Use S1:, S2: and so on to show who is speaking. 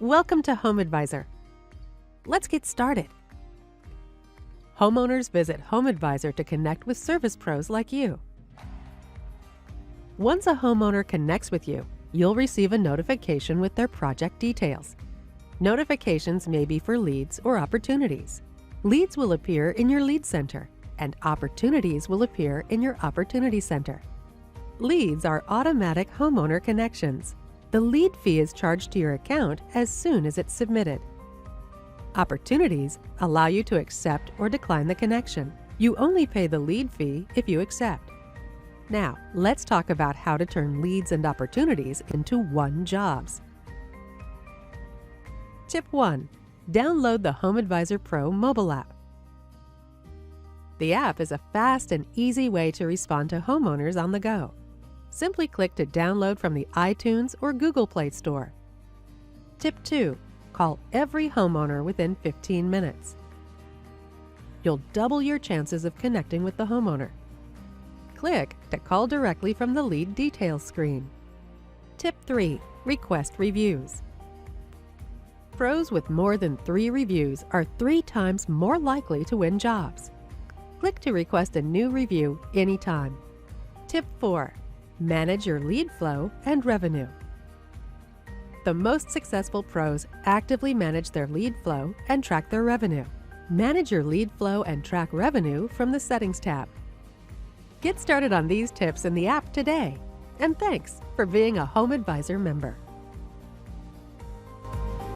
S1: Welcome to HomeAdvisor. Let's get started. Homeowners visit HomeAdvisor to connect with service pros like you. Once a homeowner connects with you, you'll receive a notification with their project details. Notifications may be for leads or opportunities. Leads will appear in your Lead Center, and opportunities will appear in your Opportunity Center. Leads are automatic homeowner connections. The lead fee is charged to your account as soon as it's submitted. Opportunities allow you to accept or decline the connection. You only pay the lead fee if you accept. Now, let's talk about how to turn leads and opportunities into jobs. Tip 1. Download the HomeAdvisor Pro mobile app. The app is a fast and easy way to respond to homeowners on the go. Simply click to download from the iTunes or Google Play Store. Tip 2. Call every homeowner within 15 minutes. You'll double your chances of connecting with the homeowner. Click to call directly from the lead details screen. Tip 3. Request reviews. Pros with more than 3 reviews are 3 times more likely to win jobs. Click to request a new review anytime. Tip 4. Manage your lead flow and revenue. The most successful pros actively manage their lead flow and track their revenue. Manage your lead flow and track revenue from the Settings tab. Get started on these tips in the app today. And thanks for being a HomeAdvisor member.